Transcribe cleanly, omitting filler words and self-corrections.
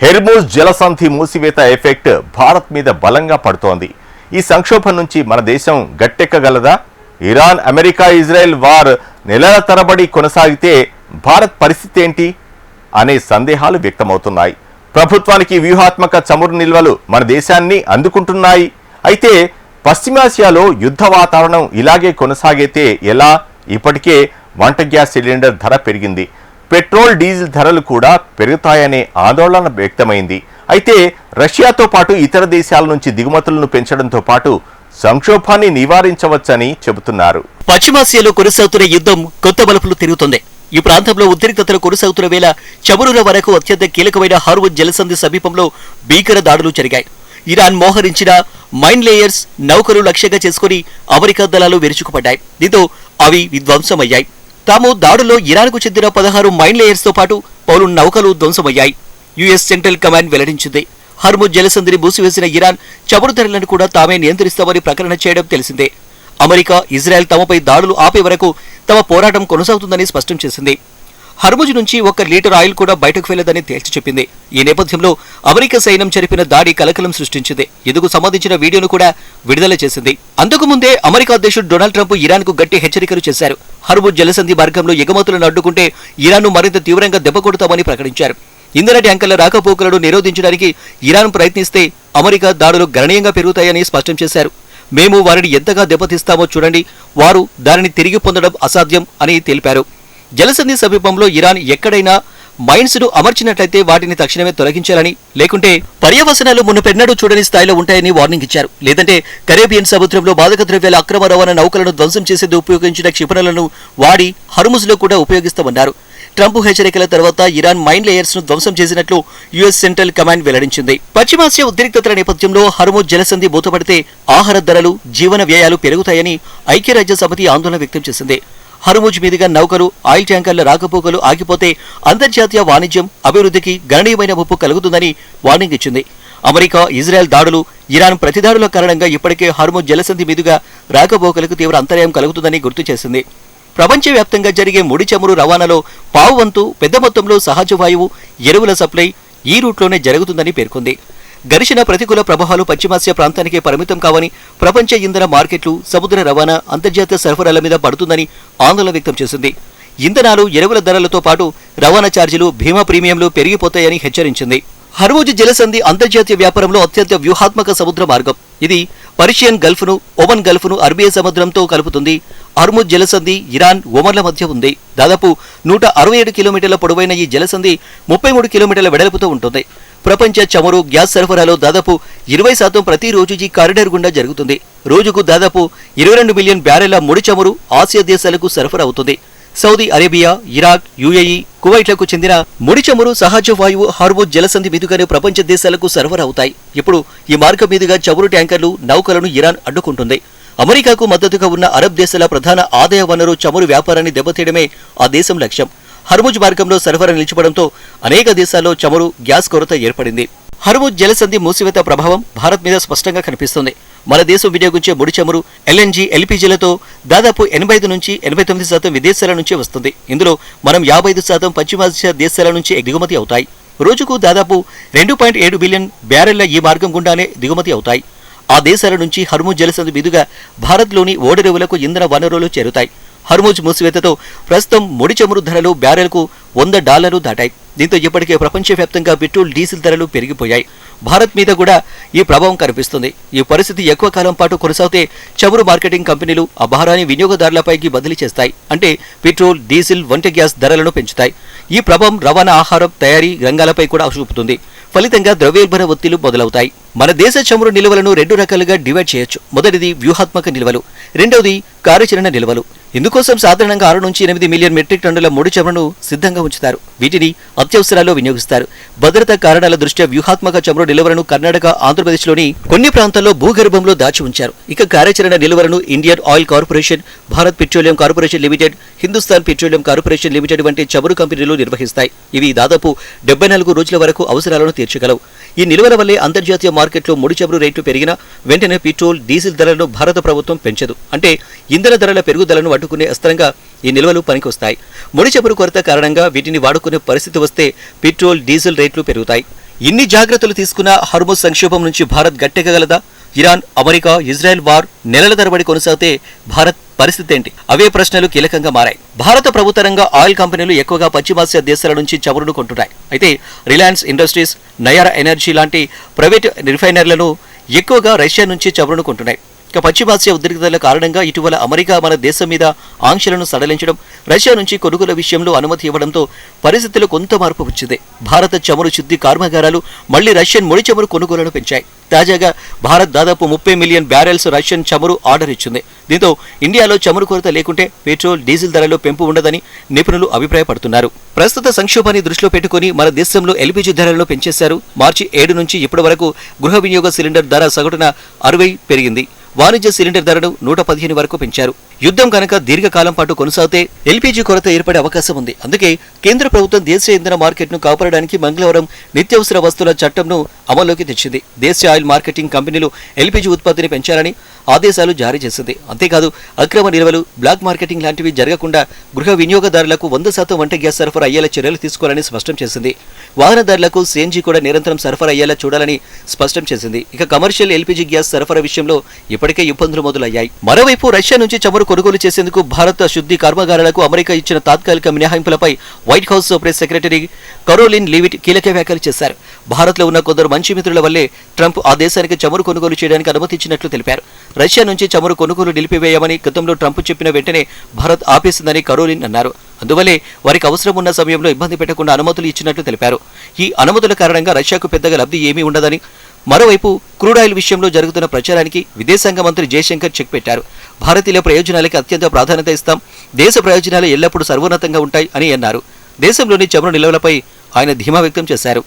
హెర్మూజ్ జలసంధి మూసివేత ఎఫెక్ట్ భారత్ మీద బలంగా పడుతోంది. ఈ సంక్షోభం నుంచి మన దేశం గట్టెక్కగలదా? ఇరాన్, అమెరికా, ఇజ్రాయెల్ వార్ నెలల తరబడి కొనసాగితే భారత్ పరిస్థితి ఏంటి అనే సందేహాలు వ్యక్తమవుతున్నాయి. ప్రభుత్వానికి వ్యూహాత్మక చమురు నిల్వలు మన దేశాన్ని అందుకుంటున్నాయి. అయితే పశ్చిమాసియాలో యుద్ధ వాతావరణం ఇలాగే కొనసాగితే ఎలా? ఇప్పటికే వంట గ్యాస్ సిలిండర్ ధర పెరిగింది. పెట్రోల్, డీజిల్ ధరలు కూడా పెరుగుతాయనే ఆందోళన వ్యక్తమైంది. అయితే రష్యాతో పాటు ఇతర దేశాల నుంచి దిగుమతులను పెంచడంతో పాటు సంక్షోభాన్ని నివారించవచ్చని చెబుతున్నారు. పశ్చిమాసియాలో కొనసాగుతున్న యుద్ధం కొత్త మలుపులు తిరుగుతోంది. ఈ ప్రాంతంలో ఉద్రిక్తతలు కొనసాగుతున్న వేళ చమురుల వరకు అత్యంత కీలకమైన హార్ముజ్ జలసంధి సమీపంలో భీకర దాడులు జరిగాయి. ఇరాన్ మోహరించిన మైన్ లేయర్స్ నౌకలు లక్ష్యంగా చేసుకుని అమెరికా దళాలు విరుచుకుపడ్డాయి. దీంతో అవి విధ్వంసమయ్యాయి. తాము దాడులో ఇరాన్కు చెందిన 16 మైన్ లేయర్స్ తో పాటు 10 నౌకలు ధ్వంసమయ్యాయి. యుఎస్ సెంట్రల్ కమాండ్ వెల్లడించింది. హార్ముజ్ జలసంధిని మూసివేసిన ఇరాన్ చమురు ధరలను కూడా తామే నియంత్రిస్తామని ప్రకటన చేయడం తెలిసిందే. అమెరికా, ఇజ్రాయెల్ తమపై దాడులు ఆపే వరకు తమ పోరాటం కొనసాగుతుందని స్పష్టం చేసింది. హార్ముజ్ నుంచి 1 లీటర్ ఆయిల్ కూడా బయటకు వెళ్లదని తేల్చి చెప్పింది. ఈ నేపథ్యంలో అమెరికా సైన్యం జరిపిన దాడి కలకలం సృష్టించింది. ఇందుకు సంబంధించిన వీడియోను కూడా విడుదల చేసింది. అంతకు ముందే అమెరికా అధ్యక్షుడు డొనాల్డ్ ట్రంప్ ఇరాన్కు గట్టి హెచ్చరికలు చేశారు. హార్ముజ్ జలసంధి మార్గంలో ఎగుమతులను అడ్డుకుంటే ఇరాన్ను మరింత తీవ్రంగా దెబ్బకొడతామని ప్రకటించారు. ఇంధన ట్యాంకర్ల రాకపోకలను నిరోధించడానికి ఇరాన్ ప్రయత్నిస్తే అమెరికా దాడులు గణనీయంగా పెరుగుతాయని స్పష్టం చేశారు. మేము వారిని ఎంతగా దెబ్బతీస్తామో చూడండి, వారు దానిని తిరిగి పొందడం అసాధ్యం అని తెలిపారు. జలసంధి సమీపంలో ఇరాన్ ఎక్కడైనా మైన్స్ ను అమర్చినట్లయితే వాటిని తక్షణమే తొలగించాలని, లేకుంటే పర్యవసనాలు మునుపెన్నడూ చూడని స్థాయిలో ఉంటాయని వార్నింగ్ ఇచ్చారు. లేదంటే కరేబియన్ సముద్రంలో మాదక ద్రవ్యాల అక్రమ రవాణా నౌకలను ధ్వంసం చేసేందుకు ఉపయోగించిన క్షిపణులను వాడి హార్ముజ్ లో కూడా ఉపయోగిస్తామన్నారు. ట్రంప్ హెచ్చరికల తర్వాత ఇరాన్ మైన్ లేయర్స్ ను ధ్వంసం చేసినట్లు యుఎస్ సెంట్రల్ కమాండ్ వెల్లడించింది. పశ్చిమాసియా ఉద్రిక్తతల నేపథ్యంలో హార్ముజ్ జలసంధి మూతపడితే ఆహార ధరలు, జీవన వ్యయాలు పెరుగుతాయని ఐక్యరాజ్య సమితి ఆందోళన వ్యక్తం చేసింది. హార్ముజ్ మీదుగా నౌకలు, ఆయిల్ ట్యాంకర్ల రాకపోకలు ఆగిపోతే అంతర్జాతీయ వాణిజ్యం, అభివృద్ధికి గణనీయమైన ముప్పు కలుగుతుందని వార్నింగ్ ఇచ్చింది. అమెరికా, ఇజ్రాయెల్ దాడులు, ఇరాన్ ప్రతిదాడుల కారణంగా ఇప్పటికే హార్ముజ్ జలసంధి మీదుగా రాకపోకలకు తీవ్ర అంతరాయం కలుగుతుందని గుర్తు చేసింది. ప్రపంచవ్యాప్తంగా జరిగే ముడి చమురు రవాణాలో పావువంతు పెద్ద మొత్తంలో సహజ వాయువు, ఎరువుల సప్లై ఈ రూట్లోనే జరుగుతుందని పేర్కొంది. ఘర్షణ ప్రతికూల ప్రభావాలు పశ్చిమాసియా ప్రాంతానికే పరిమితం కావని, ప్రపంచ ఇంధన మార్కెట్లు, సముద్ర రవాణా, అంతర్జాతీయ సరఫరాల మీద పడుతుందని ఆందోళన వ్యక్తం చేసింది. ఇంధనాలు, ఎరువుల ధరలతో పాటు రవాణా ఛార్జీలు, బీమా ప్రీమియంలు పెరిగిపోతాయని హెచ్చరించింది. హార్ముజ్ జలసంధి అంతర్జాతీయ వ్యాపారంలో అత్యంత వ్యూహాత్మక సముద్ర మార్గం. ఇది పర్షియన్ గల్ఫ్ను, ఒమన్ గల్ఫ్ను అరేబియా సముద్రంతో కలుపుతుంది. హార్ముజ్ జలసంధి ఇరాన్, ఒమన్ల మధ్య ఉంది. దాదాపు 167 కిలోమీటర్ల పొడవైన ఈ జలసంధి 33 కిలోమీటర్ల వెడల్పుతో ఉంటుంది. ప్రపంచ చమురు, గ్యాస్ సరఫరాలో దాదాపు 20% ప్రతిరోజు ఈ కారిడార్ గుండా జరుగుతుంది. రోజుకు దాదాపు 22 మిలియన్ బ్యారెల ముడి చమురు ఆసియా దేశాలకు సరఫరా అవుతుంది. సౌదీ అరేబియా, ఇరాక్, యుఏఈ, కువైట్లకు చెందిన ముడి చమురు, సహజ వాయువు హార్ముజ్ జలసంధి మీదుగానే ప్రపంచ దేశాలకు సరఫరా అవుతాయి. ఇప్పుడు ఈ మార్గం మీదుగా చమురు ట్యాంకర్లు, నౌకలను ఇరాన్ అడ్డుకుంటుంది. అమెరికాకు మద్దతుగా ఉన్న అరబ్ దేశాల ప్రధాన ఆదాయ వనరు చమురు వ్యాపారాన్ని దెబ్బతీయడమే ఆ దేశం లక్ష్యం. హార్ముజ్ మార్గంలో సరఫరా నిలిచిపోవడంతో అనేక దేశాల్లో చమురు, గ్యాస్ కొరత ఏర్పడింది. హార్ముజ్ జలసంధి మూసివేత ప్రభావం భారత్ మీద స్పష్టంగా కనిపిస్తుంది. మన దేశం వినియోగించే ముడి చమురు, ఎల్ఎన్జీ, ఎల్పీజీలతో దాదాపు 85 నుంచి 89% విదేశాల నుంచే వస్తుంది. ఇందులో మనం 55% పశ్చిమాసియా దేశాల నుంచి దిగుమతి అవుతాయి. రోజుకు దాదాపు 2.7 బిలియన్ బ్యారెళ్ల ఈ మార్గం గుండానే దిగుమతి అవుతాయి. ఆ దేశాల నుంచి హార్ముజ్ జలసంధి మీదుగా భారత్లోని ఓడరేవులకు ఇంధన వనరులు చేరుతాయి. హార్ముజ్ మూసివేతతో ప్రస్తుతం ముడి చమురు ధరలు బ్యారెల్కు $100 దాటాయి. దీంతో ఇప్పటికే ప్రపంచవ్యాప్తంగా పెట్రోల్, డీజిల్ ధరలు పెరిగిపోయాయి. భారత్ మీద కూడా ఈ ప్రభావం కనిపిస్తుంది. ఈ పరిస్థితి ఎక్కువ కాలం పాటు కొనసాగితే చమురు మార్కెటింగ్ కంపెనీలు ఆ భారాన్ని వినియోగదారులపైకి బదిలీ చేస్తాయి. అంటే పెట్రోల్, డీజిల్, వంట గ్యాస్ ధరలను పెంచుతాయి. ఈ ప్రభావం రవాణా, ఆహారం తయారీ రంగాలపై కూడా చూపుతుంది. ఫలితంగా ద్రవ్యోల్బణ ఒత్తిళ్లు మొదలవుతాయి. మన దేశ చమురు నిల్వలను 2 రకాలుగా డివైడ్ చేయొచ్చు. మొదటిది వ్యూహాత్మక నిల్వలు, రెండవది కార్యాచరణ నిల్వలు. ఇందుకోసం సాధారణంగా 6 నుంచి 8 మిలియన్ మెట్రిక్ టన్నుల ముడి చమురును సిద్ధంగా ఉంచుతారు. వీటిని అత్యవసరాల్లో వినియోగిస్తారు. భద్రతా కారణాల దృష్ట్యా వ్యూహాత్మక చమురు నిల్వలను కర్ణాటక, ఆంధ్రప్రదేశ్లోని కొన్ని ప్రాంతాల్లో భూగర్భంలో దాచి ఉంచారు. ఇక కార్యాచరణ నిల్వలను Indian oil corporation, Bharat petroleum corporation limited, Hindustan petroleum corporation limited వంటి చమురు కంపెనీలు నిర్వహిస్తాయి. ఇవి దాదాపు 74 రోజుల వరకు అవసరాలను తీర్చగలవు. ఈ నిల్వల వల్లే అంతర్జాతీయ మార్కెట్లో ముడి చమురు రేట్లు పెరిగినా వెంటనే పెట్రోల్, డీజిల్ ధరలను భారత ప్రభుత్వం పెంచదు. అంటే ఇంధన ధరల పెరుగుదలను అడ్డుకునే అస్త్రంగా ఈ నిల్వలు పనికొస్తాయి. ముడి చమురు కొరత కారణంగా వీటిని వాడుకునే పరిస్థితి వస్తే పెట్రోల్, డీజిల్ రేట్లు పెరుగుతాయి. ఇన్ని జాగ్రత్తలు తీసుకున్న హర్ముజ్ సంక్షోభం నుంచి భారత్ గట్టెక్కగలదా? ఇరాన్, అమెరికా, ఇజ్రాయెల్ వార్ నెలల తరబడి కొనసాగితే భారత్ పరిస్థితి ఏంటి? అవే ప్రశ్నలు కీలకంగా మారాయి. భారత ప్రభుత్వ రంగ ఆయిల్ కంపెనీలు ఎక్కువగా పశ్చిమాసియా దేశాల నుంచి చమురును కొంటున్నాయి. అయితే రిలయన్స్ ఇండస్ట్రీస్, నయారా ఎనర్జీ లాంటి ప్రైవేట్ రిఫైనర్లను ఎక్కువగా రష్యా నుంచి చమురును కొంటున్నాయి. ఇక పశ్చిమాసియా ఉద్రిక్తతల కారణంగా ఇటీవల అమెరికా మన దేశం మీద ఆంక్షలను సడలించడం, రష్యా నుంచి కొనుగోలు విషయంలో అనుమతి ఇవ్వడంతో పరిస్థితుల్లో కొంత మార్పు వచ్చింది. భారత చమురు శుద్ధి కర్మాగారాలు మళ్లీ రష్యన్ ముడి చమురు కొనుగోలును పెంచాయి. తాజాగా భారత్ దాదాపు 30 మిలియన్ బ్యారెల్స్ రష్యన్ చమురు ఆర్డర్ ఇచ్చింది. దీంతో ఇండియాలో చమురు కొరత లేకుంటే పెట్రోల్, డీజిల్ ధరలో పెంపు ఉండదని నిపుణులు అభిప్రాయపడుతున్నారు. ప్రస్తుత సంక్షోభాన్ని దృష్టిలో పెట్టుకుని మన దేశంలో ఎల్పీజీ ధరలను పెంచేశారు. మార్చి 7 నుంచి ఇప్పటి వరకు గృహ వినియోగ సిలిండర్ ధర సగటున 60 పెరిగింది. వాణిజ్య సిలిండర్ ధరను 115 వరకు పెంచారు. యుద్ధం కనుక దీర్ఘకాలం పాటు కొనసాగితే ఎల్పీజీ కొరత ఏర్పడే అవకాశం ఉంది. అందుకే కేంద్ర ప్రభుత్వం దేశీయ ఇంధన మార్కెట్ను కాపాడడానికి మంగళవారం నిత్యావసర వస్తువుల చట్టంను అమల్లోకి తెచ్చింది. దేశీయ ఆయిల్ మార్కెటింగ్ కంపెనీలు ఎల్పీజీ ఉత్పత్తిని పెంచాలని ఆదేశాలు జారీ చేసింది. అంతేకాదు అక్రమ నిల్వలు, బ్లాక్ మార్కెటింగ్ లాంటివి జరగకుండా గృహ వినియోగదారులకు 100% వంట గ్యాస్ సరఫరా అయ్యేలా చర్యలు తీసుకోవాలని స్పష్టం చేసింది. వాహనదారులకు సీఎన్జీ కూడా నిరంతరం సరఫరా అయ్యేలా చూడాలని స్పష్టం చేసింది. ఇక కమర్షియల్ ఎల్పీజీ గ్యాస్ సరఫరా విషయంలో ఇప్పటికే ఇబ్బందులు మొదలయ్యాయి. మరోవైపు రష్యా నుంచి చమురు కొనుగోలు చేసేందుకు భారత శుద్ధి కర్మాగారాలకు అమెరికా ఇచ్చిన తాత్కాలిక మినహాయింపులపై White House press secretary Karoline Leavitt కీలక వ్యాఖ్యలు చేశారు. భారత్లో ఉన్న కొందరు మంచి మిత్రుల వల్లే ట్రంప్ ఆ దేశానికి చమురు కొనుగోలు చేయడానికి అనుమతి ఇచ్చినట్లు తెలిపారు. రష్యా నుంచి చమురు కొనుగోలు నిలిపివేయమని గతంలో ట్రంప్ చెప్పిన వెంటనే భారత్ ఆపేసిందని కరోలిన్ అన్నారు. అందువల్లే వారికి అవసరం ఉన్న సమయంలో ఇబ్బంది పెట్టకుండా అనుమతులు ఇచ్చినట్లు తెలిపారు. ఈ అనుమతుల కారణంగా రష్యాకు పెద్దగా లబ్ధి ఏమీ ఉండదని, మరోవైపు క్రూడ్ ఆయిల్ విషయంలో జరుగుతున్న ప్రచారానికి విదేశాంగ మంత్రి జయశంకర్ చెక్ పెట్టారు. భారతీయుల ప్రయోజనాలకి అత్యంత ప్రాధాన్యత ఇస్తాం, దేశ ప్రయోజనాలు ఎల్లప్పుడూ సర్వోన్నతంగా ఉంటాయి అని అన్నారు. దేశంలోని చమురు నిల్వలపై ఆయన ధీమా వ్యక్తం చేశారు.